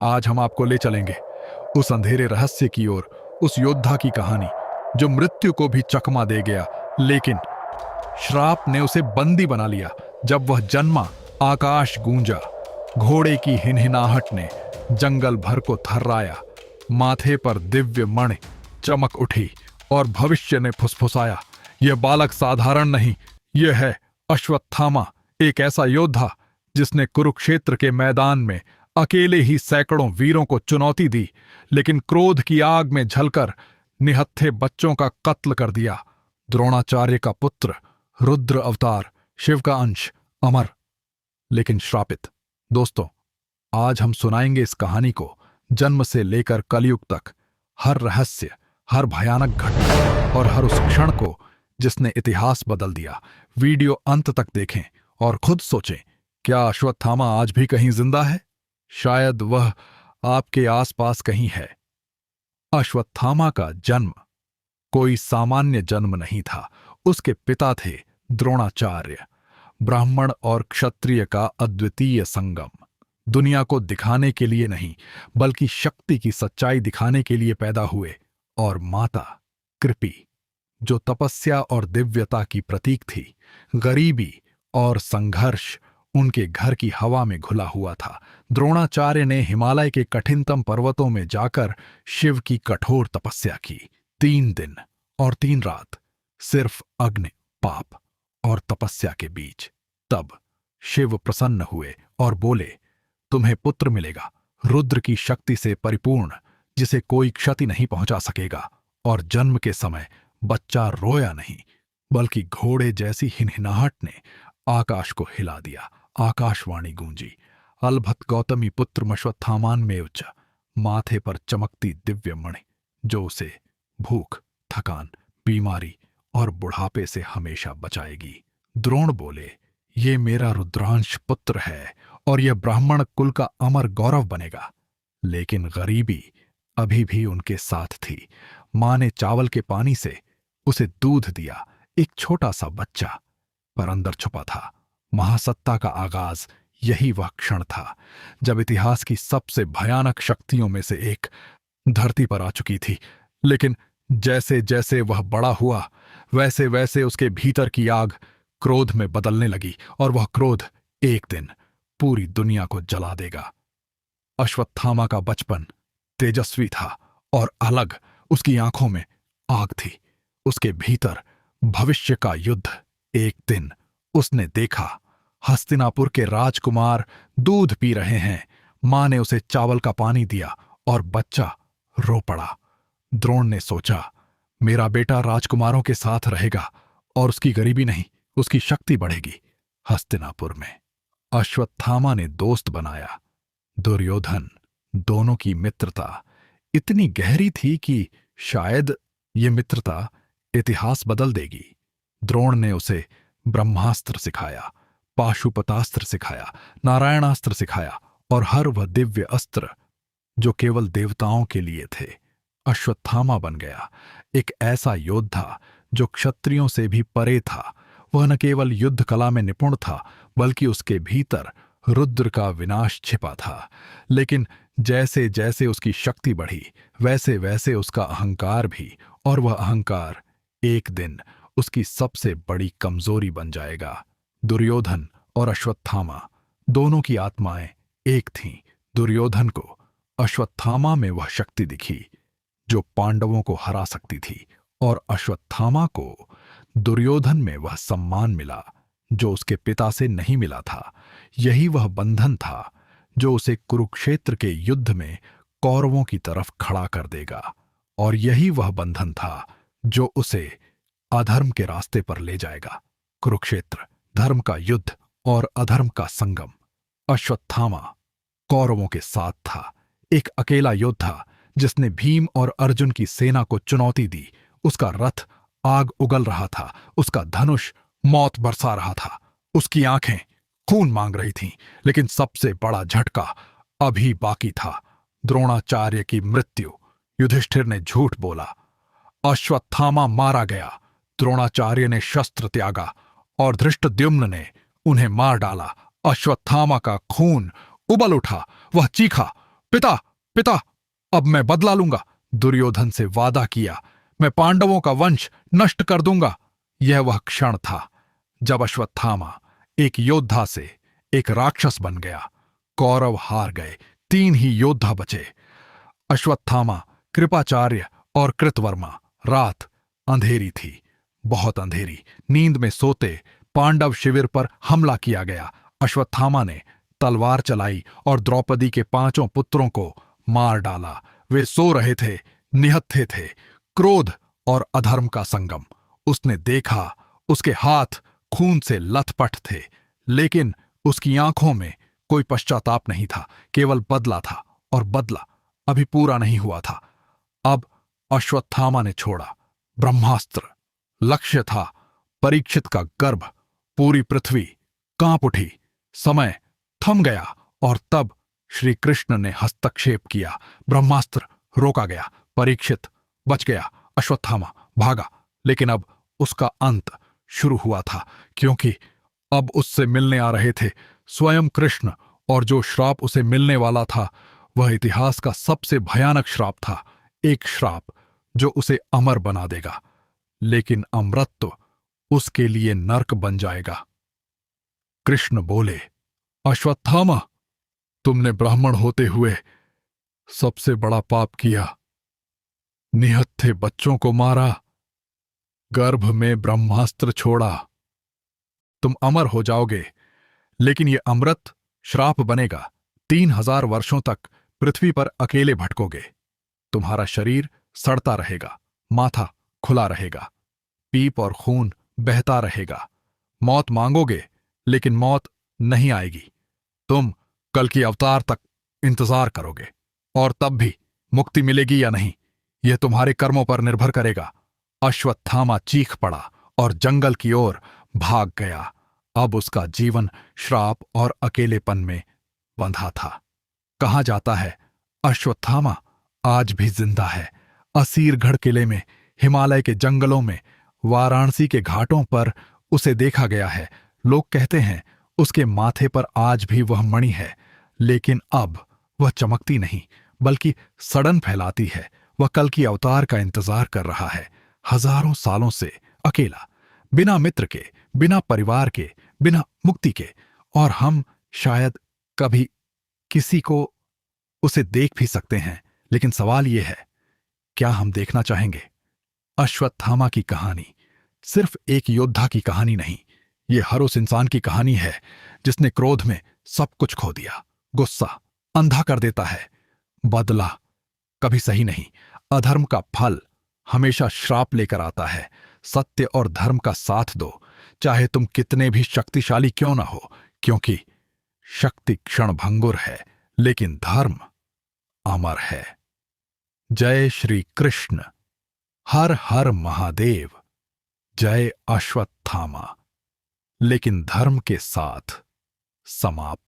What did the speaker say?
आज हम आपको ले चलेंगे उस अंधेरे रहस्य की ओर, उस योद्धा की कहानी जो मृत्यु को भी चकमा दे गया, लेकिन श्राप ने उसे बंदी बना लिया। जब वह जन्मा, आकाश गूंजा, घोड़े की हिनहिनाहट ने जंगल भर को थर्राया, माथे पर दिव्य मणि चमक उठी और भविष्य ने फुसफुसाया, यह बालक साधारण नहीं, यह है अश्वत्थामा, एक ऐसा योद्धा जिसने कुरुक्षेत्र के मैदान में अकेले ही सैकड़ों वीरों को चुनौती दी, लेकिन क्रोध की आग में झलकर निहत्थे बच्चों का कत्ल कर दिया। द्रोणाचार्य का पुत्र, रुद्र अवतार, शिव का अंश, अमर लेकिन श्रापित। दोस्तों, आज हम सुनाएंगे इस कहानी को जन्म से लेकर कलयुग तक, हर रहस्य, हर भयानक घटना और हर उस क्षण को जिसने इतिहास बदल दिया। वीडियो अंत तक देखें और खुद सोचें, क्या अश्वत्थामा आज भी कहीं जिंदा है? शायद वह आपके आसपास कहीं है। अश्वत्थामा का जन्म कोई सामान्य जन्म नहीं था। उसके पिता थे द्रोणाचार्य, ब्राह्मण और क्षत्रिय का अद्वितीय संगम। दुनिया को दिखाने के लिए नहीं, बल्कि शक्ति की सच्चाई दिखाने के लिए पैदा हुए। और माता कृपि, जो तपस्या और दिव्यता की प्रतीक थी। गरीबी और संघर्ष उनके घर की हवा में घुला हुआ था। द्रोणाचार्य ने हिमालय के कठिनतम पर्वतों में जाकर शिव की कठोर तपस्या की। 3 दिन और 3 रात सिर्फ अग्नि, पाप और तपस्या के बीच। तब शिव प्रसन्न हुए और बोले, तुम्हें पुत्र मिलेगा, रुद्र की शक्ति से परिपूर्ण, जिसे कोई क्षति नहीं पहुंचा सकेगा। और जन्म के समय बच्चा रोया नहीं, बल्कि घोड़े जैसी हिनहिनाहट ने आकाश को हिला दिया। आकाशवाणी गूंजी, अलभत गौतमी पुत्र अश्वत्थामान में उच्च, माथे पर चमकती दिव्य मणि, जो उसे भूख, थकान, बीमारी और बुढ़ापे से हमेशा बचाएगी। द्रोण बोले, ये मेरा रुद्रांश पुत्र है और यह ब्राह्मण कुल का अमर गौरव बनेगा। लेकिन गरीबी अभी भी उनके साथ थी। मां ने चावल के पानी से उसे दूध दिया, एक छोटा सा बच्चा, पर अंदर छुपा था महासत्ता का आगाज। यही वह क्षण था जब इतिहास की सबसे भयानक शक्तियों में से एक धरती पर आ चुकी थी। लेकिन जैसे जैसे वह बड़ा हुआ, वैसे वैसे उसके भीतर की आग क्रोध में बदलने लगी, और वह क्रोध एक दिन पूरी दुनिया को जला देगा। अश्वत्थामा का बचपन तेजस्वी था और अलग, उसकी आंखों में आग थी, उसके भीतर भविष्य का युद्ध। एक दिन उसने देखा, हस्तिनापुर के राजकुमार दूध पी रहे हैं। मां ने उसे चावल का पानी दिया और बच्चा रो पड़ा। द्रोण ने सोचा, मेरा बेटा राजकुमारों के साथ रहेगा और उसकी गरीबी नहीं, उसकी शक्ति बढ़ेगी। हस्तिनापुर में अश्वत्थामा ने दोस्त बनाया, दुर्योधन। दोनों की मित्रता इतनी गहरी थी कि शायद ये मित्रता इतिहास बदल देगी। द्रोण ने उसे ब्रह्मास्त्र सिखाया, पाशुपतास्त्र सिखाया, नारायणास्त्र सिखाया, और हर वह दिव्य अस्त्र जो केवल देवताओं के लिए थे। अश्वत्थामा बन गया एक ऐसा योद्धा जो क्षत्रियों से भी परे था। वह न केवल युद्ध कला में निपुण था, बल्कि उसके भीतर रुद्र का विनाश छिपा था। लेकिन जैसे जैसे उसकी शक्ति बढ़ी, वैसे वैसे उसका अहंकार भी, और वह अहंकार एक दिन उसकी सबसे बड़ी कमजोरी बन जाएगा। दुर्योधन और अश्वत्थामा दोनों की आत्माएं एक थीं। दुर्योधन को अश्वत्थामा में वह शक्ति दिखी जो पांडवों को हरा सकती थी, और अश्वत्थामा को दुर्योधन में वह सम्मान मिला जो उसके पिता से नहीं मिला था। यही वह बंधन था जो उसे कुरुक्षेत्र के युद्ध में कौरवों की तरफ खड़ा कर देगा, और यही वह बंधन था जो उसे अधर्म के रास्ते पर ले जाएगा। कुरुक्षेत्र, धर्म का युद्ध और अधर्म का संगम। अश्वत्थामा कौरवों के साथ था, एक अकेला योद्धा जिसने भीम और अर्जुन की सेना को चुनौती दी। उसका रथ आग उगल रहा था, उसका धनुष मौत बरसा रहा था, उसकी आंखें खून मांग रही थीं। लेकिन सबसे बड़ा झटका अभी बाकी था, द्रोणाचार्य की मृत्यु। युधिष्ठिर ने झूठ बोला, अश्वत्थामा मारा गया। द्रोणाचार्य ने शस्त्र त्यागा और धृष्टद्युम्न ने उन्हें मार डाला। अश्वत्थामा का खून उबल उठा, वह चीखा, पिता, पिता, अब मैं बदला लूंगा। दुर्योधन से वादा किया, मैं पांडवों का वंश नष्ट कर दूंगा। यह वह क्षण था जब अश्वत्थामा एक योद्धा से एक राक्षस बन गया। कौरव हार गए, 3 ही योद्धा बचे, अश्वत्थामा, कृपाचार्य और कृतवर्मा। रात अंधेरी थी, बहुत अंधेरी। नींद में सोते पांडव शिविर पर हमला किया गया। अश्वत्थामा ने तलवार चलाई और द्रौपदी के 5 पुत्रों को मार डाला। वे सो रहे थे, निहत्थे थे। क्रोध और अधर्म का संगम। उसने देखा, उसके हाथ खून से लथपथ थे, लेकिन उसकी आंखों में कोई पश्चाताप नहीं था, केवल बदला था। और बदला अभी पूरा नहीं हुआ था। अब अश्वत्थामा ने छोड़ा ब्रह्मास्त्र। लक्ष्य था परीक्षित का गर्भ। पूरी पृथ्वी कांप उठी, समय थम गया और तब श्री कृष्ण ने हस्तक्षेप किया। ब्रह्मास्त्र रोका गया, परीक्षित बच गया, अश्वत्थामा भागा। लेकिन अब उसका अंत शुरू हुआ था, क्योंकि अब उससे मिलने आ रहे थे स्वयं कृष्ण। और जो श्राप उसे मिलने वाला था वह इतिहास का सबसे भयानक श्राप था। एक श्राप जो उसे अमर बना देगा, लेकिन अमरत्व उसके लिए नर्क बन जाएगा। कृष्ण बोले, अश्वत्थामा, तुमने ब्राह्मण होते हुए सबसे बड़ा पाप किया। निहत्थे बच्चों को मारा, गर्भ में ब्रह्मास्त्र छोड़ा। तुम अमर हो जाओगे, लेकिन ये अमृत श्राप बनेगा। 3000 वर्षों तक पृथ्वी पर अकेले भटकोगे। तुम्हारा शरीर सड़ता रहेगा, माथा खुला रहेगा, पीप और खून बहता रहेगा। मौत मांगोगे, लेकिन मौत नहीं आएगी। तुम कल की अवतार तक इंतजार करोगे, और तब भी मुक्ति मिलेगी या नहीं, यह तुम्हारे कर्मों पर निर्भर करेगा। अश्वत्थामा चीख पड़ा और जंगल की ओर भाग गया। अब उसका जीवन श्राप और अकेलेपन में बंधा था। कहा जाता है अश्वत्थामा आज भी जिंदा है। असीरगढ़ किले में, हिमालय के जंगलों में, वाराणसी के घाटों पर उसे देखा गया है। लोग कहते हैं उसके माथे पर आज भी वह मणि है, लेकिन अब वह चमकती नहीं, बल्कि सड़न फैलाती है। वह कल की अवतार का इंतजार कर रहा है, हजारों सालों से अकेला, बिना मित्र के, बिना परिवार के, बिना मुक्ति के। और हम शायद कभी किसी को उसे देख भी सकते हैं, लेकिन सवाल यह है, क्या हम देखना चाहेंगे? अश्वत्थामा की कहानी सिर्फ एक योद्धा की कहानी नहीं, ये हर उस इंसान की कहानी है जिसने क्रोध में सब कुछ खो दिया। गुस्सा अंधा कर देता है, बदला कभी सही नहीं। अधर्म का फल हमेशा श्राप लेकर आता है। सत्य और धर्म का साथ दो, चाहे तुम कितने भी शक्तिशाली क्यों ना हो, क्योंकि शक्ति क्षणभंगुर है, लेकिन धर्म अमर है। जय श्री कृष्ण। हर हर महादेव। जय अश्वत्थामा। लेकिन धर्म के साथ समाप्त।